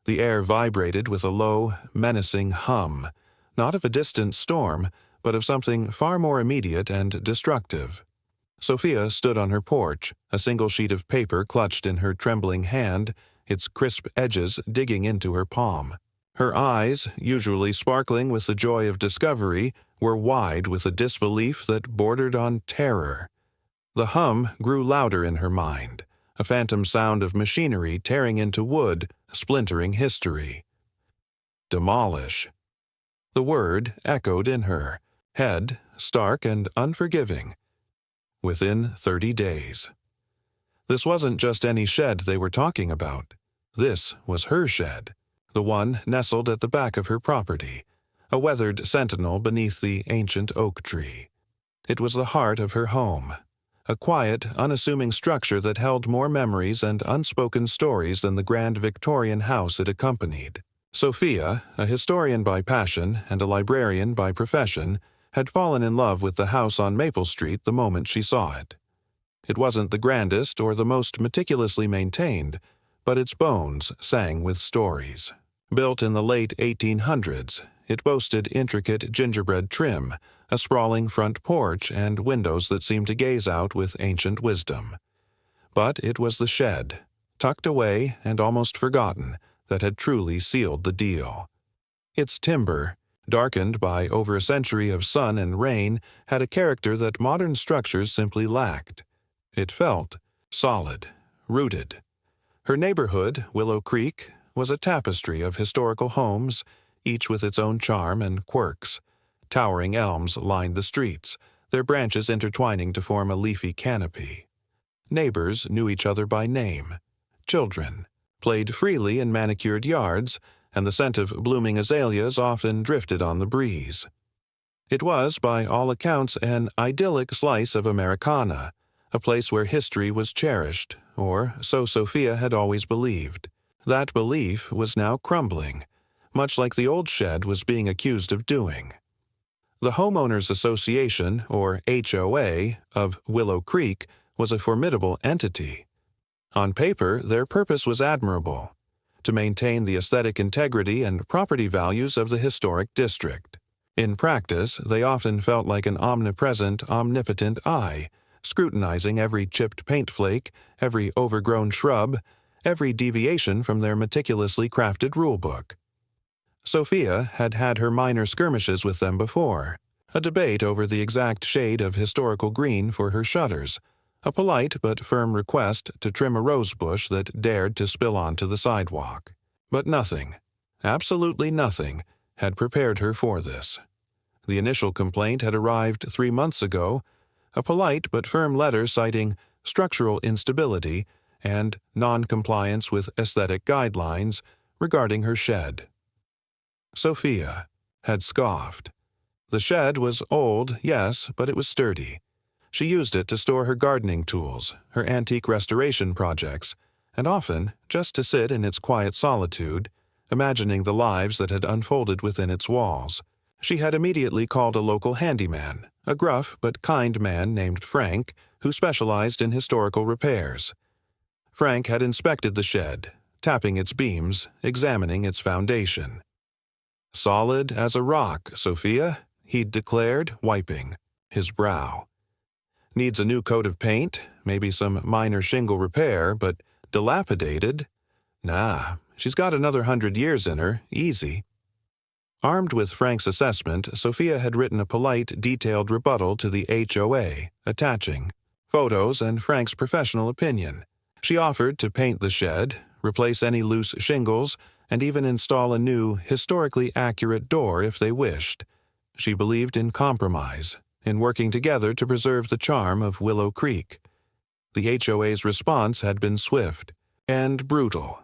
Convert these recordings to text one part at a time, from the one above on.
The air vibrated with a low, menacing hum, not of a distant storm, but of something far more immediate and destructive. Sophia stood on her porch, a single sheet of paper clutched in her trembling hand, its crisp edges digging into her palm. Her eyes, usually sparkling with the joy of discovery, were wide with a disbelief that bordered on terror. The hum grew louder in her mind, a phantom sound of machinery tearing into wood, splintering history. Demolish. The word echoed in her, head stark and unforgiving. Within 30 days. This wasn't just any shed they were talking about. This was her shed, the one nestled at the back of her property, a weathered sentinel beneath the ancient oak tree. It was the heart of her home, a quiet, unassuming structure that held more memories and unspoken stories than the grand Victorian house it accompanied. Sophia, a historian by passion and a librarian by profession, had fallen in love with the house on Maple Street the moment she saw it. It wasn't the grandest or the most meticulously maintained, but its bones sang with stories. Built in the late 1800s, it boasted intricate gingerbread trim, a sprawling front porch, and windows that seemed to gaze out with ancient wisdom. But it was the shed, tucked away and almost forgotten, that had truly sealed the deal. Its timber, darkened by over a century of sun and rain, had a character that modern structures simply lacked. It felt solid, rooted. Her neighborhood, Willow Creek, was a tapestry of historical homes, each with its own charm and quirks. Towering elms lined the streets, their branches intertwining to form a leafy canopy. Neighbors knew each other by name. Children played freely in manicured yards, and the scent of blooming azaleas often drifted on the breeze. It was, by all accounts, an idyllic slice of Americana, a place where history was cherished, or so Sophia had always believed. That belief was now crumbling, much like the old shed was being accused of doing. The Homeowners Association, or HOA, of Willow Creek was a formidable entity. On paper, their purpose was admirable: to maintain the aesthetic integrity and property values of the historic district. In practice, they often felt like an omnipresent, omnipotent eye, scrutinizing every chipped paint flake, every overgrown shrub, every deviation from their meticulously crafted rulebook. Sophia had had her minor skirmishes with them before, a debate over the exact shade of historical green for her shutters, a polite but firm request to trim a rose bush that dared to spill onto the sidewalk. But nothing, absolutely nothing, had prepared her for this. The initial complaint had arrived 3 months ago, a polite but firm letter citing structural instability and non-compliance with aesthetic guidelines regarding her shed. Sophia had scoffed. The shed was old, yes, but it was sturdy. She used it to store her gardening tools, her antique restoration projects, and often just to sit in its quiet solitude, imagining the lives that had unfolded within its walls. She had immediately called a local handyman, a gruff but kind man named Frank, who specialized in historical repairs. Frank had inspected the shed, tapping its beams, examining its foundation. "Solid as a rock, Sophia," he'd declared, wiping his brow. "Needs a new coat of paint, maybe some minor shingle repair, but dilapidated? Nah, she's got another 100 years in her, easy." Armed with Frank's assessment, Sophia had written a polite, detailed rebuttal to the HOA, attaching photos and Frank's professional opinion. She offered to paint the shed, replace any loose shingles, and even install a new, historically accurate door if they wished. She believed in compromise, in working together to preserve the charm of Willow Creek. The HOA's response had been swift and brutal.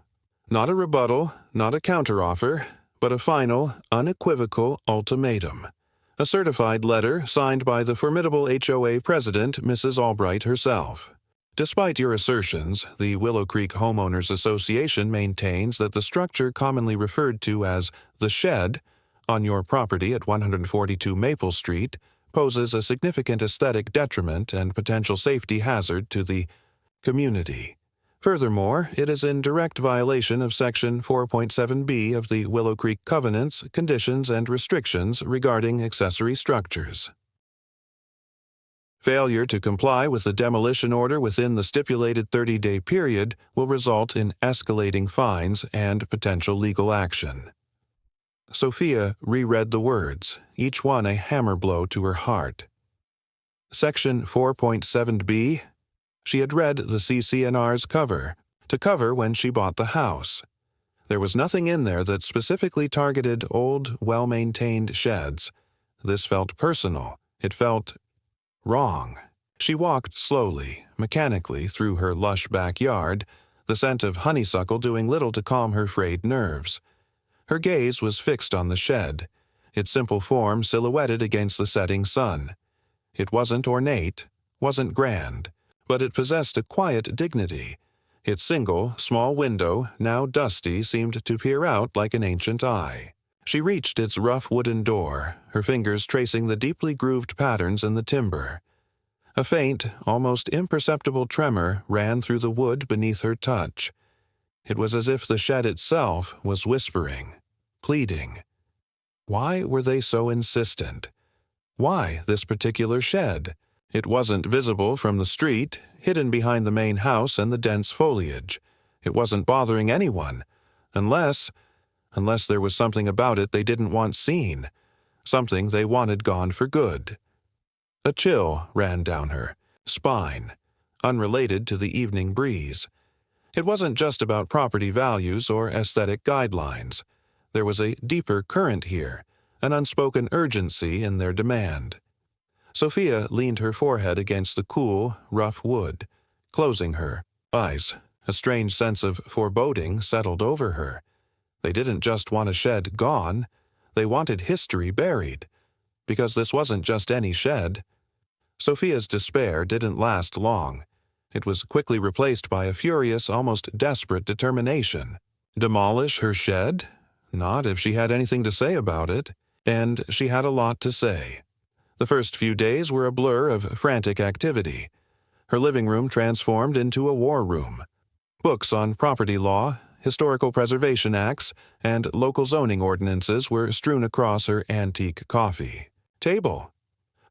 Not a rebuttal, not a counteroffer, but a final, unequivocal ultimatum. A certified letter signed by the formidable HOA president, Mrs. Albright herself. Despite your assertions, the Willow Creek Homeowners Association maintains that the structure commonly referred to as the shed on your property at 142 Maple Street poses a significant aesthetic detriment and potential safety hazard to the community. Furthermore, it is in direct violation of Section 4.7b of the Willow Creek Covenants, Conditions, and Restrictions regarding accessory structures. Failure to comply with the demolition order within the stipulated 30-day period will result in escalating fines and potential legal action. Sophia reread the words, each one a hammer blow to her heart. Section 4.7b. She had read the CC&R's cover, to cover when she bought the house. There was nothing in there that specifically targeted old, well-maintained sheds. This felt personal. It felt wrong. She walked slowly, mechanically through her lush backyard, the scent of honeysuckle doing little to calm her frayed nerves. Her gaze was fixed on the shed, its simple form silhouetted against the setting sun. It wasn't ornate, wasn't grand, but it possessed a quiet dignity. Its single, small window, now dusty, seemed to peer out like an ancient eye. She reached its rough wooden door, her fingers tracing the deeply grooved patterns in the timber. A faint, almost imperceptible tremor ran through the wood beneath her touch. It was as if the shed itself was whispering, pleading. Why were they so insistent? Why this particular shed? It wasn't visible from the street, hidden behind the main house and the dense foliage. It wasn't bothering anyone, unless there was something about it they didn't want seen, something they wanted gone for good. A chill ran down her spine, unrelated to the evening breeze. It wasn't just about property values or aesthetic guidelines. There was a deeper current here, an unspoken urgency in their demand. Sophia leaned her forehead against the cool, rough wood, closing her eyes. A strange sense of foreboding settled over her. They didn't just want a shed gone, they wanted history buried. Because this wasn't just any shed. Sophia's despair didn't last long. It was quickly replaced by a furious, almost desperate determination. Demolish her shed? Not if she had anything to say about it. And she had a lot to say. The first few days were a blur of frantic activity. Her living room transformed into a war room. Books on property law, historical preservation acts, and local zoning ordinances were strewn across her antique coffee table.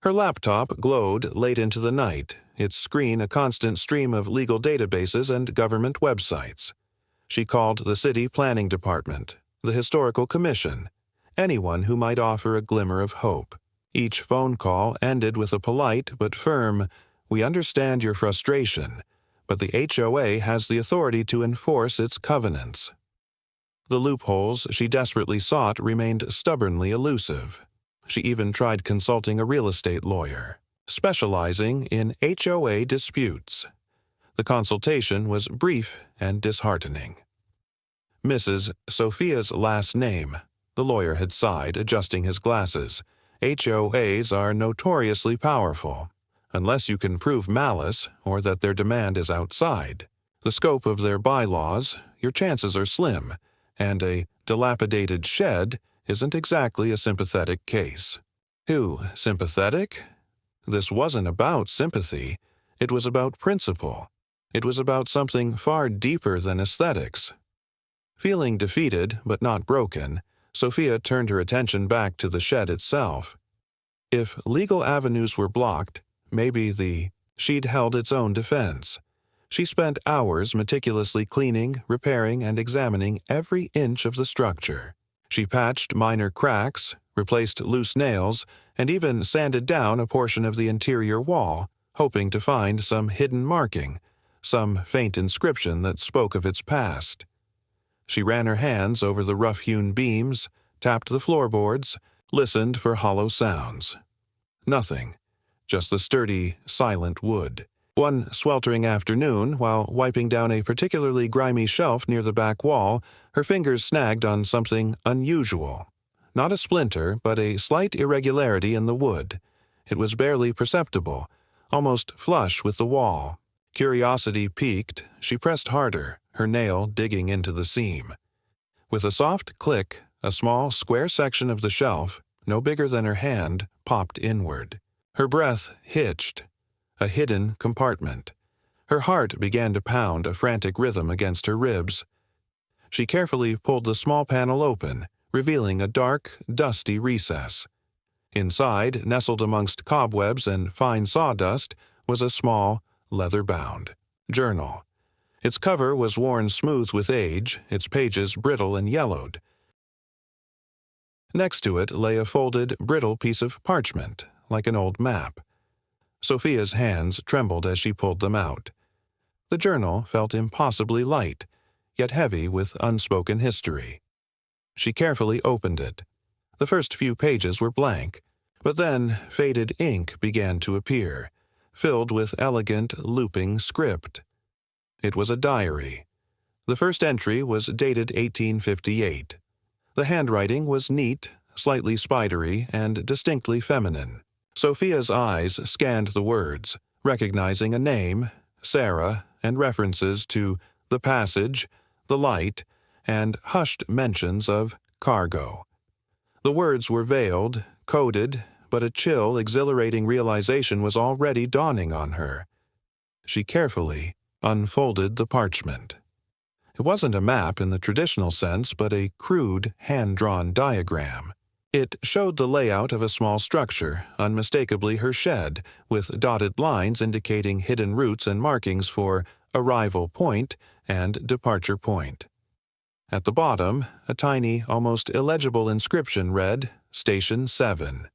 Her laptop glowed late into the night, its screen a constant stream of legal databases and government websites. She called the city planning department, the historical commission, anyone who might offer a glimmer of hope. Each phone call ended with a polite but firm, "We understand your frustration, but the HOA has the authority to enforce its covenants." The loopholes she desperately sought remained stubbornly elusive. She even tried consulting a real estate lawyer, specializing in HOA disputes. The consultation was brief and disheartening. Mrs. Sophia's last name, the lawyer had sighed, adjusting his glasses. HOAs are notoriously powerful, unless you can prove malice or that their demand is outside the scope of their bylaws. Your chances are slim, and a dilapidated shed isn't exactly a sympathetic case. Who, sympathetic? This wasn't about sympathy. It was about principle. It was about something far deeper than aesthetics. Feeling defeated but not broken, Sophia turned her attention back to the shed itself. If legal avenues were blocked, maybe she'd held its own defense. She spent hours meticulously cleaning, repairing, and examining every inch of the structure. She patched minor cracks, replaced loose nails, and even sanded down a portion of the interior wall, hoping to find some hidden marking, some faint inscription that spoke of its past. She ran her hands over the rough-hewn beams, tapped the floorboards, listened for hollow sounds. Nothing, just the sturdy, silent wood. One sweltering afternoon, while wiping down a particularly grimy shelf near the back wall, her fingers snagged on something unusual. Not a splinter, but a slight irregularity in the wood. It was barely perceptible, almost flush with the wall. Curiosity piqued, she pressed harder, her nail digging into the seam. With a soft click, a small, square section of the shelf, no bigger than her hand, popped inward. Her breath hitched. A hidden compartment. Her heart began to pound a frantic rhythm against her ribs. She carefully pulled the small panel open, revealing a dark, dusty recess. Inside, nestled amongst cobwebs and fine sawdust, was a small, leather-bound journal. Its cover was worn smooth with age, its pages brittle and yellowed. Next to it lay a folded, brittle piece of parchment, like an old map. Sophia's hands trembled as she pulled them out. The journal felt impossibly light, yet heavy with unspoken history. She carefully opened it. The first few pages were blank, but then faded ink began to appear, filled with elegant, looping script. It was a diary. The first entry was dated 1858. The handwriting was neat, slightly spidery, and distinctly feminine. Sophia's eyes scanned the words, recognizing a name, Sarah, and references to the passage, the light, and hushed mentions of cargo. The words were veiled, coded, but a chill, exhilarating realization was already dawning on her. She carefully unfolded the parchment. It wasn't a map in the traditional sense, but a crude, hand-drawn diagram. It showed the layout of a small structure, unmistakably her shed, with dotted lines indicating hidden routes and markings for arrival point and departure point. At the bottom, a tiny, almost illegible inscription read, Station 7,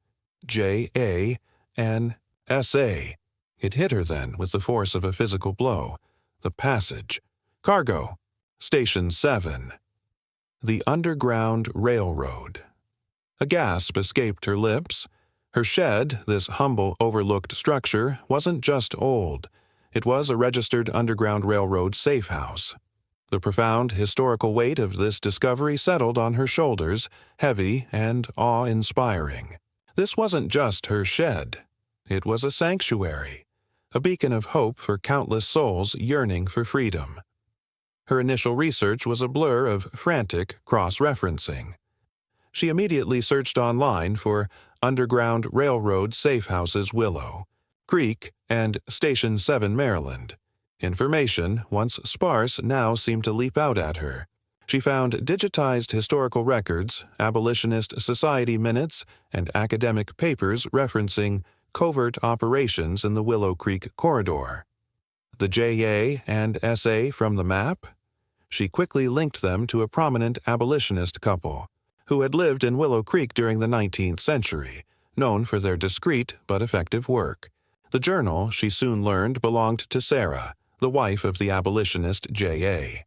J.A. and S.A. It hit her then with the force of a physical blow. The passage. Cargo. Station 7. The Underground Railroad. A gasp escaped her lips. Her shed, this humble, overlooked structure, wasn't just old. It was a registered Underground Railroad safe house. The profound historical weight of this discovery settled on her shoulders, heavy and awe-inspiring. This wasn't just her shed. It was a sanctuary, a beacon of hope for countless souls yearning for freedom. Her initial research was a blur of frantic cross-referencing. She immediately searched online for Underground Railroad Safe Houses Willow Creek and Station 7 Maryland. Information, once sparse, now seemed to leap out at her. She found digitized historical records, abolitionist society minutes, and academic papers referencing covert operations in the Willow Creek corridor. The JA and SA from the map? She quickly linked them to a prominent abolitionist couple who had lived in Willow Creek during the 19th century, known for their discreet but effective work. The journal, she soon learned, belonged to Sarah, the wife of the abolitionist J.A.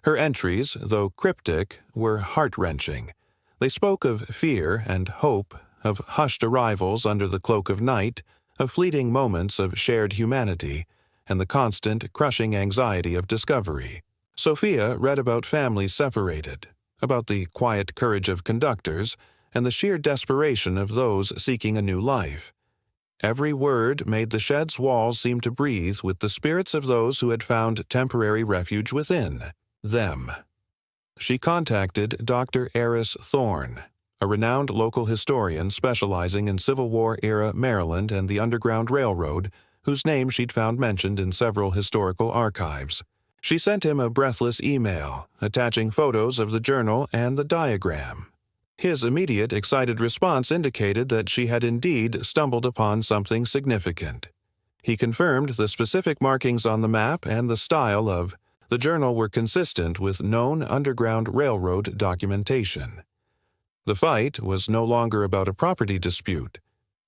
Her entries, though cryptic, were heart-wrenching. They spoke of fear and hope, of hushed arrivals under the cloak of night, of fleeting moments of shared humanity, and the constant, crushing anxiety of discovery. Sophia read about families separated, about the quiet courage of conductors, and the sheer desperation of those seeking a new life. Every word made the shed's walls seem to breathe with the spirits of those who had found temporary refuge within them. She contacted Dr. Eris Thorne, a renowned local historian specializing in Civil War-era Maryland and the Underground Railroad, whose name she'd found mentioned in several historical archives. She sent him a breathless email, attaching photos of the journal and the diagram. His immediate, excited response indicated that she had indeed stumbled upon something significant. He confirmed the specific markings on the map and the style of the journal were consistent with known Underground Railroad documentation. The fight was no longer about a property dispute.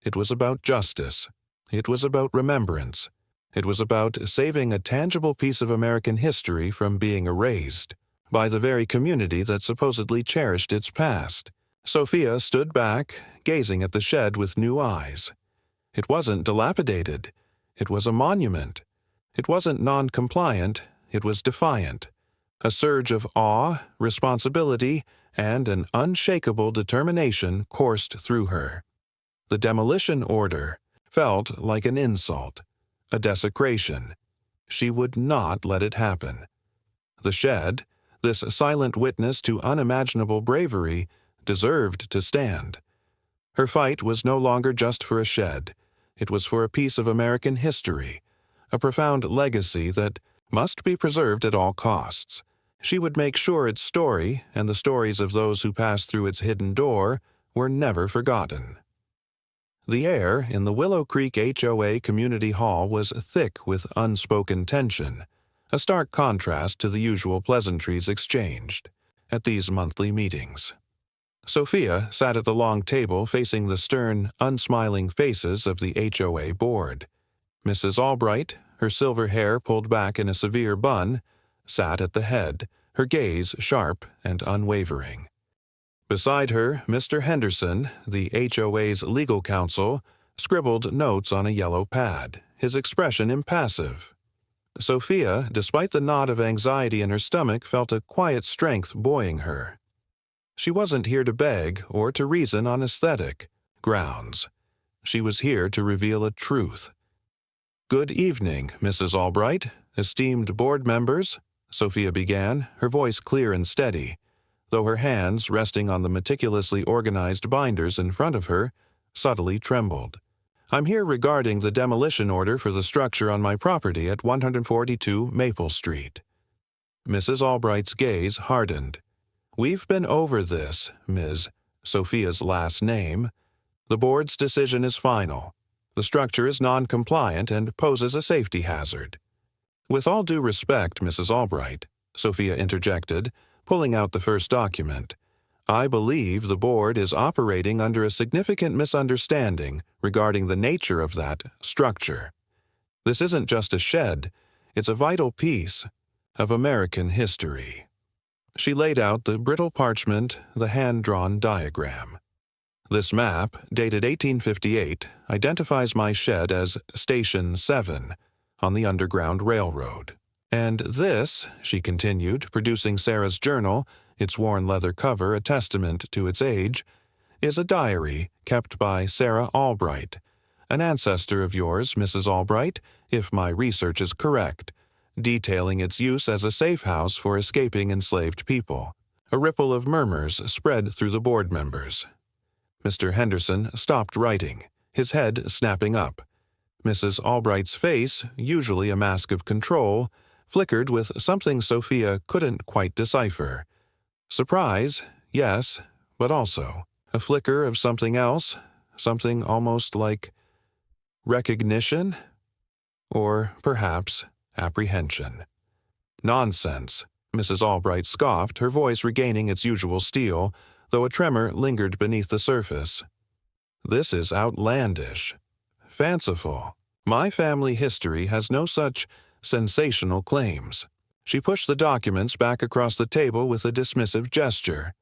It was about justice. It was about remembrance. It was about saving a tangible piece of American history from being erased by the very community that supposedly cherished its past. Sophia stood back, gazing at the shed with new eyes. It wasn't dilapidated. It was a monument. It wasn't non-compliant. It was defiant. A surge of awe, responsibility, and an unshakable determination coursed through her. The demolition order felt like an insult, a desecration. She would not let it happen. The shed, this silent witness to unimaginable bravery, deserved to stand. Her fight was no longer just for a shed. It was for a piece of American history, a profound legacy that must be preserved at all costs. She would make sure its story and the stories of those who passed through its hidden door were never forgotten. The air in the Willow Creek HOA Community Hall was thick with unspoken tension, a stark contrast to the usual pleasantries exchanged at these monthly meetings. Sophia sat at the long table facing the stern, unsmiling faces of the HOA board. Mrs. Albright, her silver hair pulled back in a severe bun, sat at the head, her gaze sharp and unwavering. Beside her, Mr. Henderson, the HOA's legal counsel, scribbled notes on a yellow pad, his expression impassive. Sophia, despite the knot of anxiety in her stomach, felt a quiet strength buoying her. She wasn't here to beg or to reason on aesthetic grounds. She was here to reveal a truth. "Good evening, Mrs. Albright, esteemed board members," Sophia began, her voice clear and steady, though her hands, resting on the meticulously organized binders in front of her, subtly trembled. "I'm here regarding the demolition order for the structure on my property at 142 Maple Street." Mrs. Albright's gaze hardened. "We've been over this, Ms. Sophia's last name. The board's decision is final. The structure is non-compliant and poses a safety hazard." "With all due respect, Mrs. Albright," Sophia interjected, pulling out the first document, "I believe the board is operating under a significant misunderstanding regarding the nature of that structure. This isn't just a shed, it's a vital piece of American history." She laid out the brittle parchment, the hand-drawn diagram. "This map, dated 1858, identifies my shed as Station 7 on the Underground Railroad. And this," she continued, producing Sarah's journal, its worn leather cover a testament to its age, "is a diary kept by Sarah Albright, an ancestor of yours, Mrs. Albright, if my research is correct, detailing its use as a safe house for escaping enslaved people." A ripple of murmurs spread through the board members. Mr. Henderson stopped writing, his head snapping up. Mrs. Albright's face, usually a mask of control, flickered with something Sophia couldn't quite decipher. Surprise, yes, but also a flicker of something else, something almost like recognition, or perhaps apprehension. "Nonsense," Mrs. Albright scoffed, her voice regaining its usual steel, though a tremor lingered beneath the surface. "This is outlandish, fanciful. My family history has no such sensational claims." She pushed the documents back across the table with a dismissive gesture.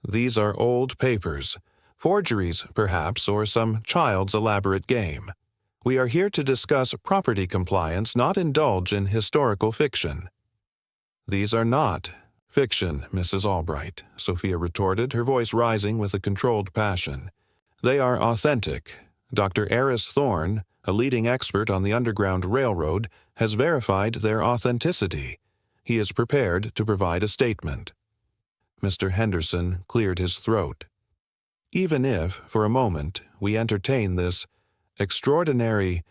"These are old papers, forgeries, perhaps, or some child's elaborate game. We are here to discuss property compliance, not indulge in historical fiction." "These are not fiction, Mrs. Albright," Sophia retorted, her voice rising with a controlled passion. "They are authentic. Dr. Eris Thorne, a leading expert on the Underground Railroad, has verified their authenticity. He is prepared to provide a statement." Mr. Henderson cleared his throat. "Even if, for a moment, we entertain this extraordinary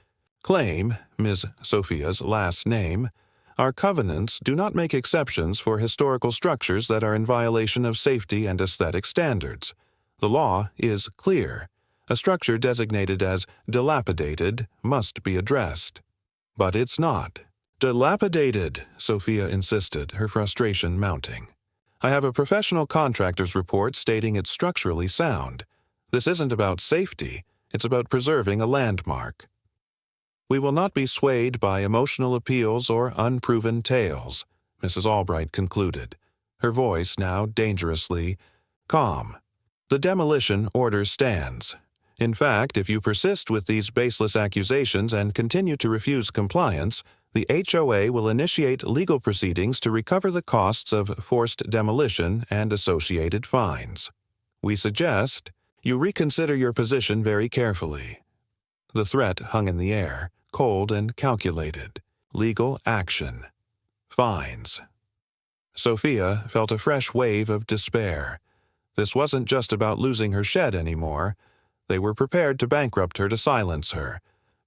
claim, Ms. Sophia's last name, our covenants do not make exceptions for historical structures that are in violation of safety and aesthetic standards. The law is clear. A structure designated as dilapidated must be addressed." "But it's not." "Dilapidated," Sophia insisted, her frustration mounting. "I have a professional contractor's report stating it's structurally sound. This isn't about safety, it's about preserving a landmark." "We will not be swayed by emotional appeals or unproven tales," Mrs. Albright concluded, her voice now dangerously calm. "The demolition order stands. In fact, if you persist with these baseless accusations and continue to refuse compliance, the HOA will initiate legal proceedings to recover the costs of forced demolition and associated fines. We suggest you reconsider your position very carefully." The threat hung in the air, cold and calculated. Legal action. Fines. Sophia felt a fresh wave of despair. This wasn't just about losing her shed anymore. They were prepared to bankrupt her to silence her.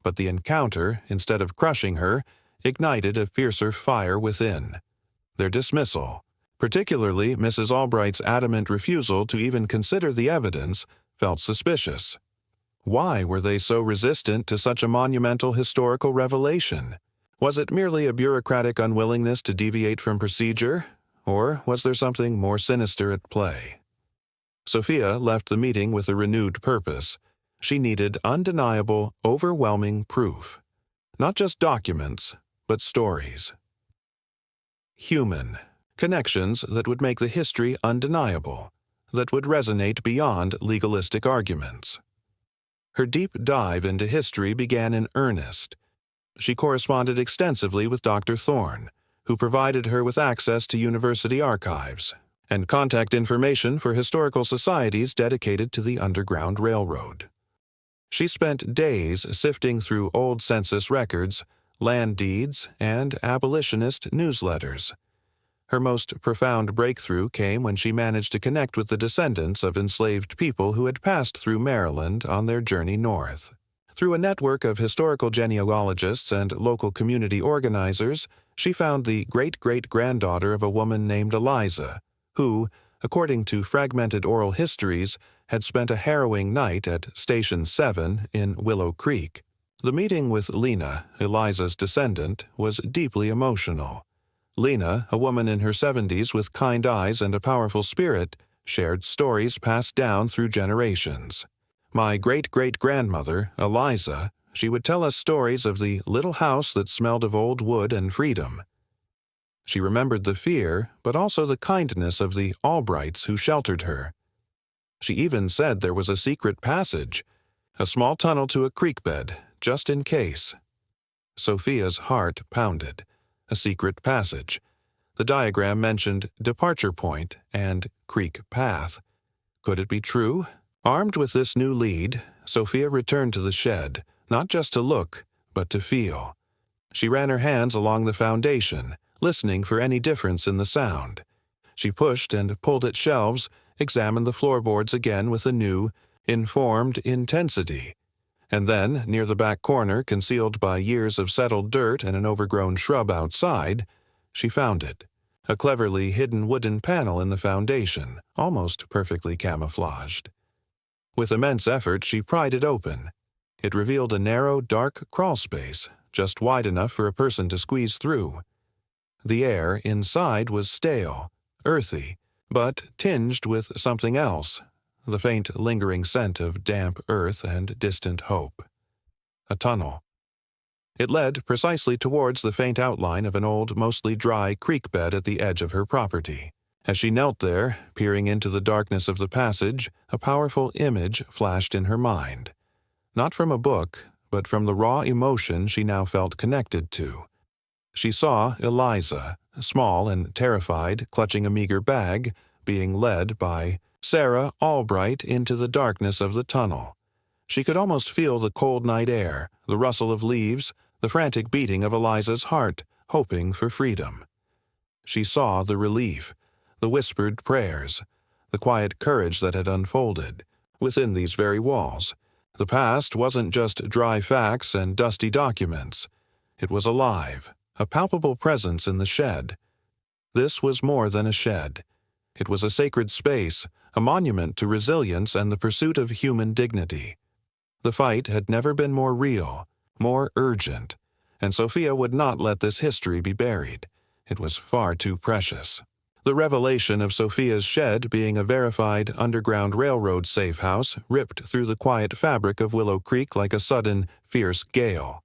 But the encounter, instead of crushing her, ignited a fiercer fire within. Their dismissal, particularly Mrs. Albright's adamant refusal to even consider the evidence, felt suspicious. Why were they so resistant to such a monumental historical revelation? Was it merely a bureaucratic unwillingness to deviate from procedure, or was there something more sinister at play? Sophia left the meeting with a renewed purpose. She needed undeniable, overwhelming proof. Not just documents, but stories. Human. Connections that would make the history undeniable, that would resonate beyond legalistic arguments. Her deep dive into history began in earnest. She corresponded extensively with Dr. Thorne, who provided her with access to university archives and contact information for historical societies dedicated to the Underground Railroad. She spent days sifting through old census records, land deeds, and abolitionist newsletters. Her most profound breakthrough came when she managed to connect with the descendants of enslaved people who had passed through Maryland on their journey north. Through a network of historical genealogists and local community organizers, she found the great-great-granddaughter of a woman named Eliza, who, according to fragmented oral histories, had spent a harrowing night at Station 7 in Willow Creek. The meeting with Lena, Eliza's descendant, was deeply emotional. Lena, a woman in her 70s with kind eyes and a powerful spirit, shared stories passed down through generations. My great-great-grandmother, Eliza, she would tell us stories of the little house that smelled of old wood and freedom. She remembered the fear, but also the kindness of the Albrights who sheltered her. She even said there was a secret passage, a small tunnel to a creek bed, just in case. Sophia's heart pounded. A secret passage. The diagram mentioned departure point and creek path. Could it be true? Armed with this new lead, Sophia returned to the shed, not just to look, but to feel. She ran her hands along the foundation, listening for any difference in the sound. She pushed and pulled at shelves, examined the floorboards again with a new, informed intensity. And then, near the back corner, concealed by years of settled dirt and an overgrown shrub outside, she found it. A cleverly hidden wooden panel in the foundation, almost perfectly camouflaged. With immense effort, she pried it open. It revealed a narrow, dark crawl space, just wide enough for a person to squeeze through. The air inside was stale, earthy, but tinged with something else. The faint, lingering scent of damp earth and distant hope. A tunnel. It led precisely towards the faint outline of an old, mostly dry creek bed at the edge of her property. As she knelt there, peering into the darkness of the passage, a powerful image flashed in her mind. Not from a book, but from the raw emotion she now felt connected to. She saw Eliza, small and terrified, clutching a meager bag, being led by Sarah Albright into the darkness of the tunnel. She could almost feel the cold night air, the rustle of leaves, the frantic beating of Eliza's heart, hoping for freedom. She saw the relief, the whispered prayers, the quiet courage that had unfolded within these very walls. The past wasn't just dry facts and dusty documents. It was alive, a palpable presence in the shed. This was more than a shed. It was a sacred space, a monument to resilience and the pursuit of human dignity. The fight had never been more real, more urgent, and Sophia would not let this history be buried. It was far too precious. The revelation of Sophia's shed being a verified Underground Railroad safe house ripped through the quiet fabric of Willow Creek like a sudden, fierce gale.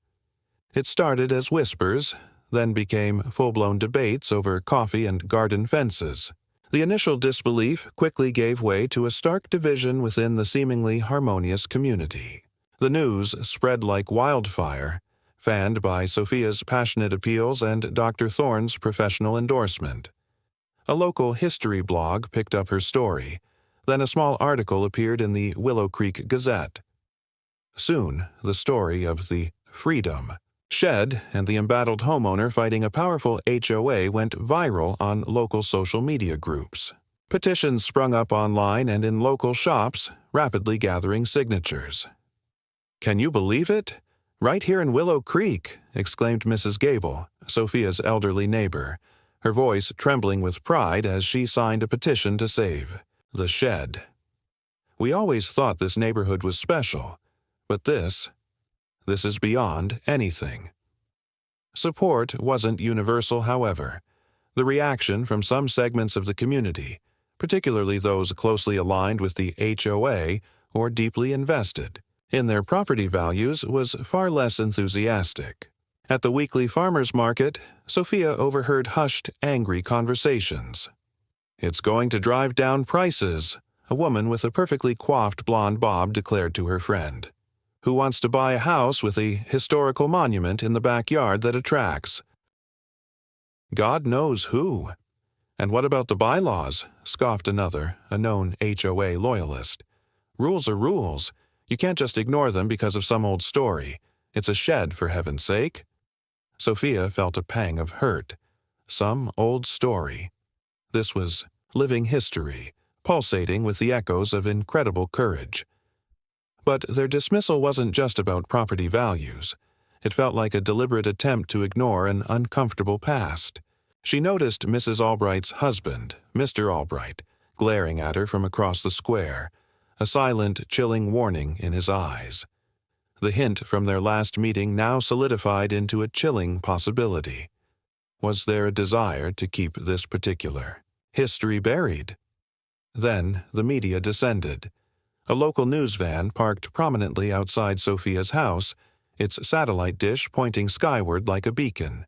It started as whispers, then became full-blown debates over coffee and garden fences. The initial disbelief quickly gave way to a stark division within the seemingly harmonious community. The news spread like wildfire, fanned by Sophia's passionate appeals and Dr. Thorne's professional endorsement. A local history blog picked up her story. Then a small article appeared in the Willow Creek Gazette. Soon, the story of the Freedom Shed and the embattled homeowner fighting a powerful HOA went viral on local social media groups. Petitions sprung up online and in local shops, rapidly gathering signatures. Can you believe it? "Right here in Willow Creek," exclaimed Mrs. Gable, Sophia's elderly neighbor, her voice trembling with pride as she signed a petition to save the shed. "We always thought this neighborhood was special, but this is beyond anything." Support wasn't universal, however. The reaction from some segments of the community, particularly those closely aligned with the HOA or deeply invested in their property values, was far less enthusiastic. At the weekly farmers market, Sophia overheard hushed, angry conversations. "It's going to drive down prices," a woman with a perfectly coiffed blonde bob declared to her friend. "Who wants to buy a house with a historical monument in the backyard that attracts?" "God knows who." "And what about the bylaws?" scoffed another, a known HOA loyalist. "Rules are rules. You can't just ignore them because of some old story. It's a shed, for heaven's sake." Sophia felt a pang of hurt. Some old story. This was living history, pulsating with the echoes of incredible courage. But their dismissal wasn't just about property values. It felt like a deliberate attempt to ignore an uncomfortable past. She noticed Mrs. Albright's husband, Mr. Albright, glaring at her from across the square, a silent, chilling warning in his eyes. The hint from their last meeting now solidified into a chilling possibility. Was there a desire to keep this particular history buried? Then the media descended. A local news van parked prominently outside Sophia's house, its satellite dish pointing skyward like a beacon.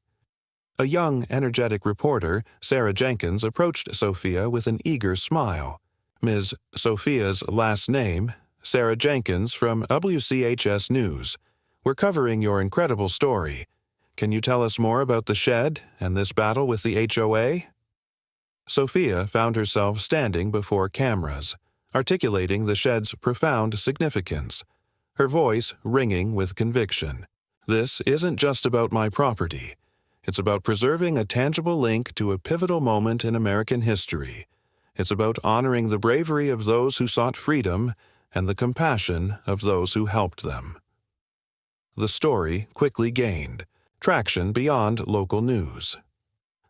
A young, energetic reporter, Sarah Jenkins, approached Sophia with an eager smile. "Ms. Sophia's last name, Sarah Jenkins from WCHS News. We're covering your incredible story. Can you tell us more about the shed and this battle with the HOA?" Sophia found herself standing before cameras, articulating the shed's profound significance, her voice ringing with conviction. "This isn't just about my property. It's about preserving a tangible link to a pivotal moment in American history. It's about honoring the bravery of those who sought freedom and the compassion of those who helped them." The story quickly gained traction beyond local news.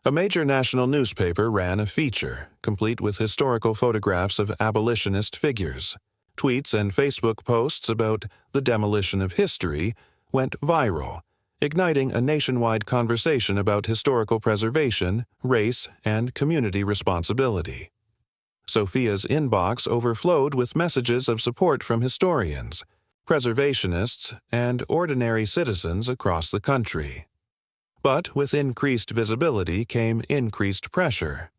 A major national newspaper ran a feature, complete with historical photographs of abolitionist figures. Tweets and Facebook posts about the demolition of history went viral, igniting a nationwide conversation about historical preservation, race, and community responsibility. Sophia's inbox overflowed with messages of support from historians, preservationists, and ordinary citizens across the country. But with increased visibility came increased pressure.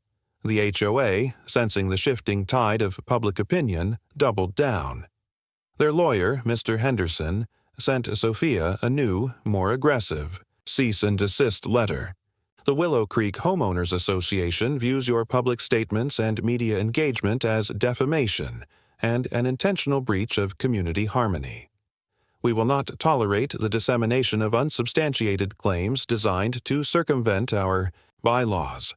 The HOA, sensing the shifting tide of public opinion, doubled down. Their lawyer, Mr. Henderson, sent Sophia a new, more aggressive, cease and desist letter. The Willow Creek Homeowners Association views your public statements and media engagement as defamation and an intentional breach of community harmony. We will not tolerate the dissemination of unsubstantiated claims designed to circumvent our bylaws.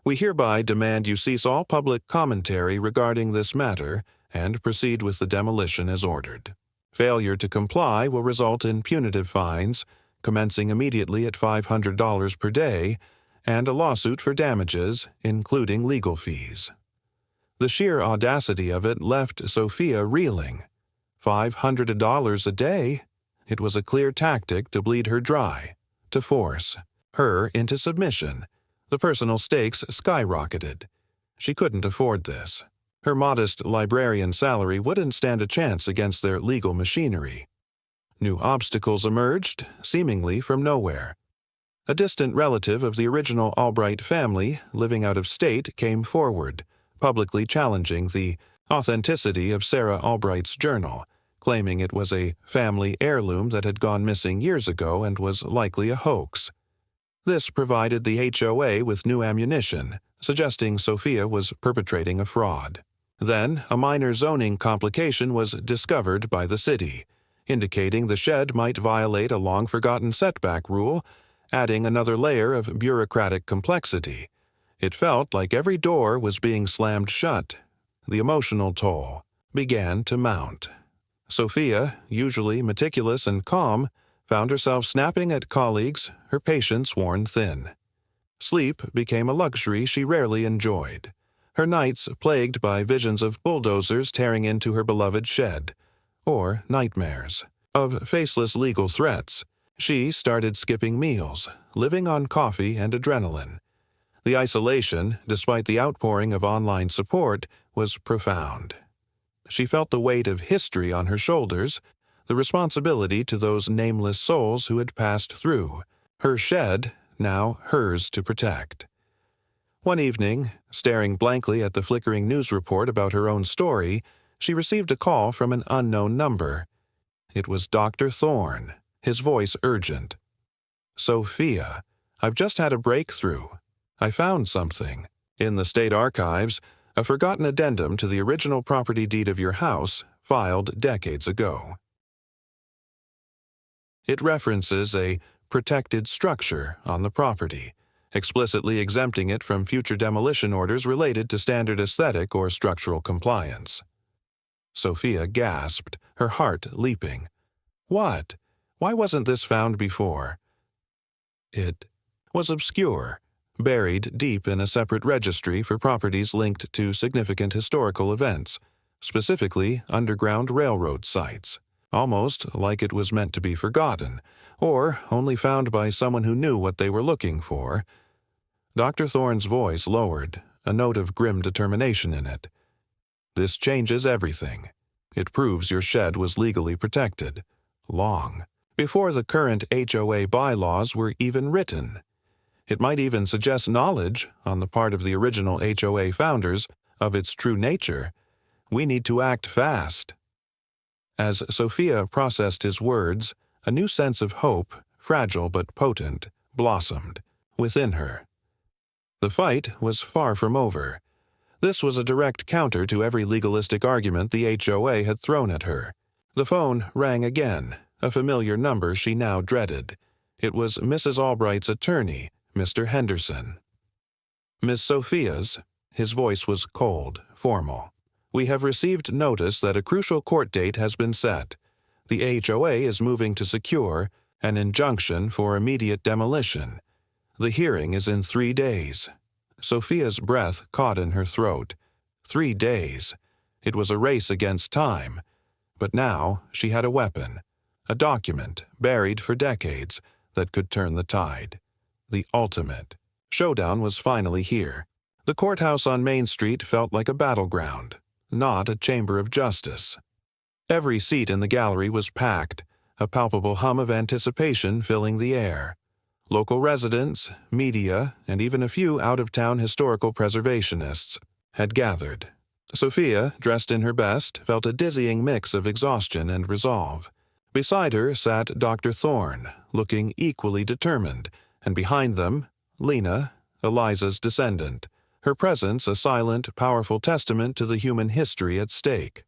We hereby demand you cease all public commentary regarding this matter and proceed with the demolition as ordered. Failure to comply will result in punitive fines, commencing immediately at $500 per day, and a lawsuit for damages, including legal fees. The sheer audacity of it left Sophia reeling. $500 a day? It was a clear tactic to bleed her dry, to force her into submission. The personal stakes skyrocketed. She couldn't afford this. Her modest librarian salary wouldn't stand a chance against their legal machinery. New obstacles emerged, seemingly from nowhere. A distant relative of the original Albright family, living out of state, came forward, publicly challenging the authenticity of Sarah Albright's journal, claiming it was a family heirloom that had gone missing years ago and was likely a hoax. This provided the HOA with new ammunition, suggesting Sophia was perpetrating a fraud. Then, a minor zoning complication was discovered by the city, indicating the shed might violate a long-forgotten setback rule, adding another layer of bureaucratic complexity. It felt like every door was being slammed shut. The emotional toll began to mount. Sophia, usually meticulous and calm, found herself snapping at colleagues, her patience worn thin. Sleep became a luxury she rarely enjoyed, her nights plagued by visions of bulldozers tearing into her beloved shed, or nightmares of faceless legal threats. She started skipping meals, living on coffee and adrenaline. The isolation, despite the outpouring of online support, was profound. She felt the weight of history on her shoulders, the responsibility to those nameless souls who had passed through, her shed now hers to protect. One evening, staring blankly at the flickering news report about her own story, she received a call from an unknown number. It was Dr. Thorne, his voice urgent. "Sophia, I've just had a breakthrough. I found something. In the state archives, a forgotten addendum to the original property deed of your house, filed decades ago. It references a protected structure on the property, explicitly exempting it from future demolition orders related to standard aesthetic or structural compliance." Sophia gasped, her heart leaping. "What? Why wasn't this found before?" It was obscure, buried deep in a separate registry for properties linked to significant historical events, specifically underground railroad sites, almost like it was meant to be forgotten, or only found by someone who knew what they were looking for. Dr. Thorne's voice lowered, a note of grim determination in it. "This changes everything. It proves your shed was legally protected, long before the current HOA bylaws were even written. It might even suggest knowledge, on the part of the original HOA founders, of its true nature. We need to act fast." As Sophia processed his words, a new sense of hope, fragile but potent, blossomed within her. The fight was far from over. This was a direct counter to every legalistic argument the HOA had thrown at her. The phone rang again, a familiar number she now dreaded. It was Mrs. Albright's attorney, Mr. Henderson. "Miss Sophia's," his voice was cold, formal. "We have received notice that a crucial court date has been set. The HOA is moving to secure an injunction for immediate demolition. The hearing is in 3 days." Sophia's breath caught in her throat. 3 days. It was a race against time. But now she had a weapon, a document buried for decades that could turn the tide. The ultimate showdown was finally here. The courthouse on Main Street felt like a battleground, not a chamber of justice. Every seat in the gallery was packed, a palpable hum of anticipation filling the air. Local residents, media, and even a few out-of-town historical preservationists had gathered. Sophia, dressed in her best, felt a dizzying mix of exhaustion and resolve. Beside her sat Dr. Thorne, looking equally determined, and behind them, Lena, Eliza's descendant, her presence a silent, powerful testament to the human history at stake.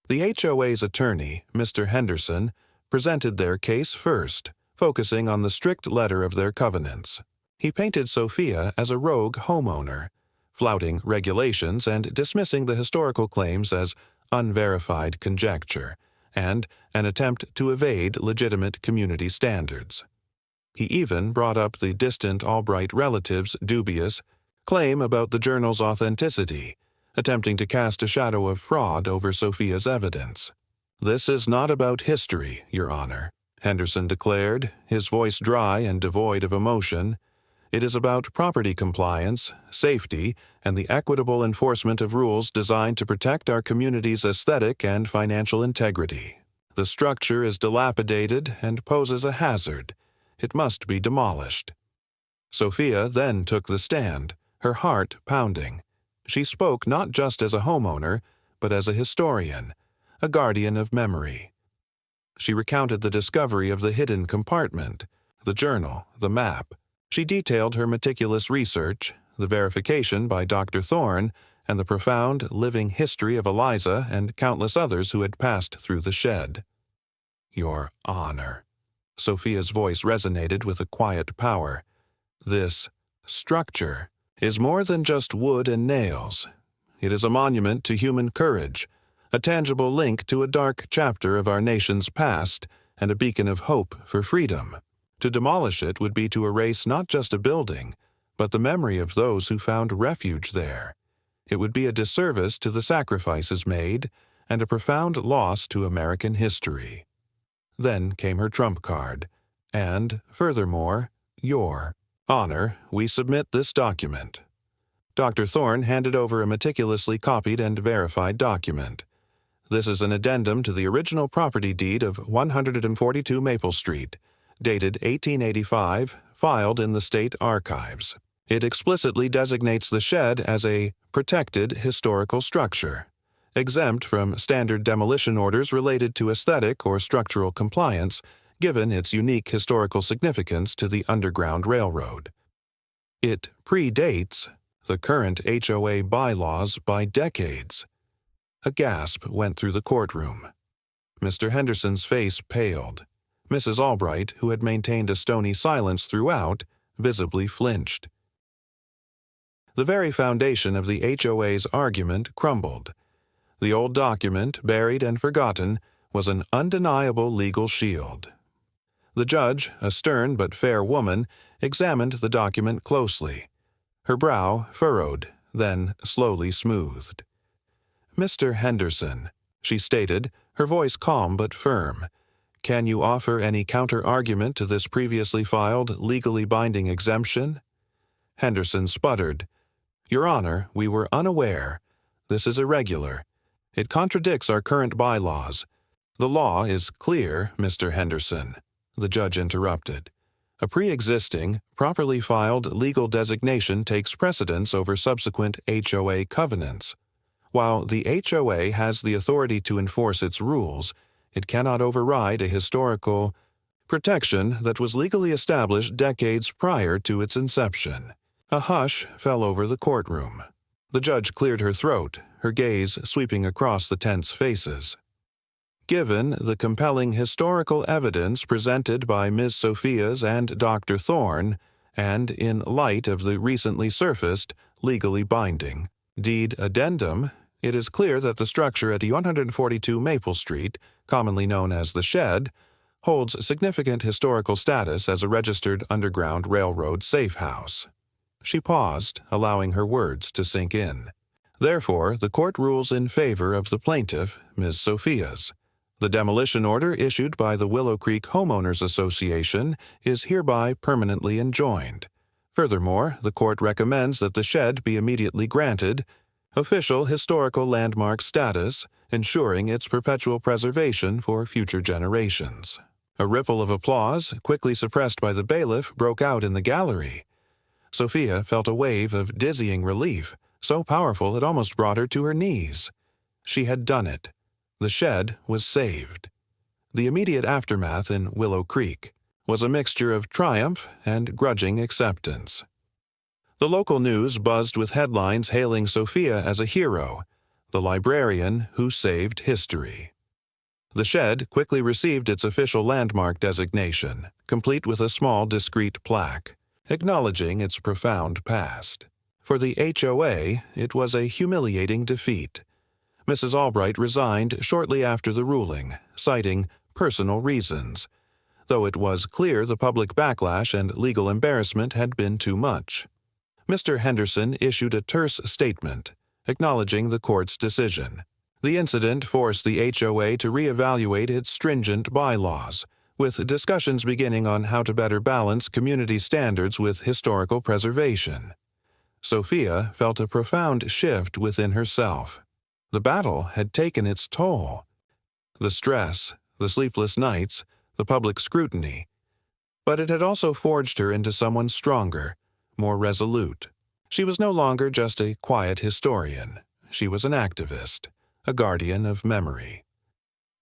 The HOA's attorney, Mr. Henderson, presented their case first, focusing on the strict letter of their covenants. He painted Sophia as a rogue homeowner, flouting regulations and dismissing the historical claims as unverified conjecture and an attempt to evade legitimate community standards. He even brought up the distant Albright relatives' dubious claim about the journal's authenticity, attempting to cast a shadow of fraud over Sophia's evidence. "This is not about history, Your Honor," Henderson declared, his voice dry and devoid of emotion. "It is about property compliance, safety, and the equitable enforcement of rules designed to protect our community's aesthetic and financial integrity. The structure is dilapidated and poses a hazard. It must be demolished." Sophia then took the stand, her heart pounding. She spoke not just as a homeowner, but as a historian, a guardian of memory. She recounted the discovery of the hidden compartment, the journal, the map. She detailed her meticulous research, the verification by Dr. Thorne, and the profound, living history of Eliza and countless others who had passed through the shed. "Your Honor." Sophia's voice resonated with a quiet power. "This structure is more than just wood and nails. It is a monument to human courage, a tangible link to a dark chapter of our nation's past, and a beacon of hope for freedom. To demolish it would be to erase not just a building, but the memory of those who found refuge there. It would be a disservice to the sacrifices made and a profound loss to American history. Then came her trump card, and, furthermore, Your Honor, we submit this document. Dr. Thorne handed over a meticulously copied and verified document. This is an addendum to the original property deed of 142 Maple Street, dated 1885, filed in the State Archives. It explicitly designates the shed as a protected historical structure, exempt from standard demolition orders related to aesthetic or structural compliance, given its unique historical significance to the Underground Railroad. It predates the current HOA bylaws by decades. A gasp went through the courtroom. Mr. Henderson's face paled. Mrs. Albright, who had maintained a stony silence throughout, visibly flinched. The very foundation of the HOA's argument crumbled. The old document, buried and forgotten, was an undeniable legal shield. The judge, a stern but fair woman, examined the document closely. Her brow furrowed, then slowly smoothed. "Mr. Henderson," she stated, her voice calm but firm, "can you offer any counter-argument to this previously filed, legally binding exemption?" Henderson sputtered. "Your Honor, we were unaware. This is irregular. It contradicts our current bylaws. The law is clear, Mr. Henderson," the judge interrupted. "A pre-existing, properly filed legal designation takes precedence over subsequent HOA covenants. While the HOA has the authority to enforce its rules, it cannot override a historical protection that was legally established decades prior to its inception." A hush fell over the courtroom. The judge cleared her throat, her gaze sweeping across the tense faces. "Given the compelling historical evidence presented by Ms. Sophia's and Dr. Thorne, and in light of the recently surfaced, legally binding deed addendum, it is clear that the structure at 142 Maple Street, commonly known as the Shed, holds significant historical status as a registered Underground Railroad safe house." She paused, allowing her words to sink in. "Therefore, the court rules in favor of the plaintiff, Ms. Sophia's. The demolition order issued by the Willow Creek Homeowners Association is hereby permanently enjoined. Furthermore, the court recommends that the shed be immediately granted official historical landmark status, ensuring its perpetual preservation for future generations." A ripple of applause, quickly suppressed by the bailiff, broke out in the gallery. Sophia felt a wave of dizzying relief, so powerful it almost brought her to her knees. She had done it. The shed was saved. The immediate aftermath in Willow Creek was a mixture of triumph and grudging acceptance. The local news buzzed with headlines hailing Sophia as a hero, the librarian who saved history. The shed quickly received its official landmark designation, complete with a small discreet plaque, acknowledging its profound past. For the HOA, it was a humiliating defeat. Mrs. Albright resigned shortly after the ruling, citing personal reasons, though it was clear the public backlash and legal embarrassment had been too much. Mr. Henderson issued a terse statement, acknowledging the court's decision. The incident forced the HOA to reevaluate its stringent bylaws, with discussions beginning on how to better balance community standards with historical preservation. Sophia felt a profound shift within herself. The battle had taken its toll. The stress, the sleepless nights, the public scrutiny. But it had also forged her into someone stronger, more resolute. She was no longer just a quiet historian. She was an activist, a guardian of memory.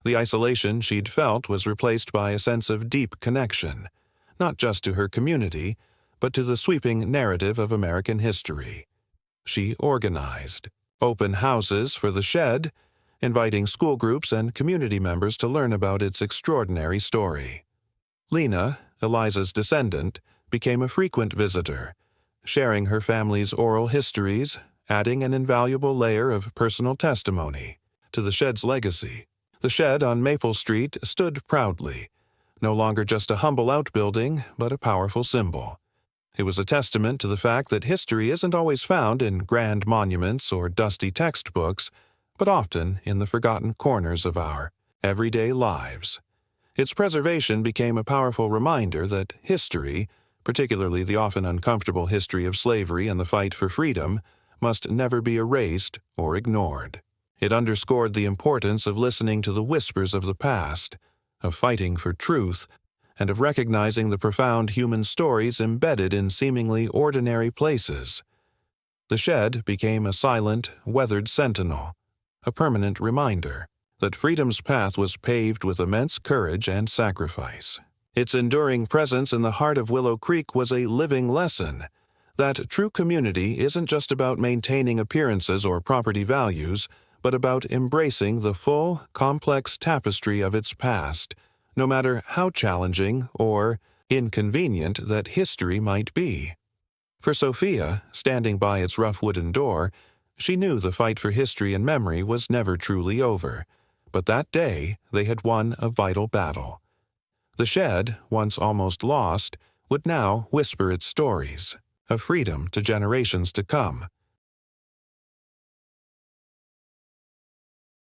The isolation she'd felt was replaced by a sense of deep connection, not just to her community, but to the sweeping narrative of American history. She organized open houses for the shed, inviting school groups and community members to learn about its extraordinary story. Lena, Eliza's descendant, became a frequent visitor, sharing her family's oral histories, adding an invaluable layer of personal testimony to the shed's legacy. The shed on Maple Street stood proudly, no longer just a humble outbuilding, but a powerful symbol. It was a testament to the fact that history isn't always found in grand monuments or dusty textbooks, but often in the forgotten corners of our everyday lives. Its preservation became a powerful reminder that history, particularly the often uncomfortable history of slavery and the fight for freedom, must never be erased or ignored. It underscored the importance of listening to the whispers of the past, of fighting for truth, and of recognizing the profound human stories embedded in seemingly ordinary places. The shed became a silent, weathered sentinel, a permanent reminder that freedom's path was paved with immense courage and sacrifice. Its enduring presence in the heart of Willow Creek was a living lesson that true community isn't just about maintaining appearances or property values, but about embracing the full, complex tapestry of its past, no matter how challenging or inconvenient that history might be. For Sophia, standing by its rough wooden door, she knew the fight for history and memory was never truly over, but that day they had won a vital battle. The shed, once almost lost, would now whisper its stories, of freedom to generations to come,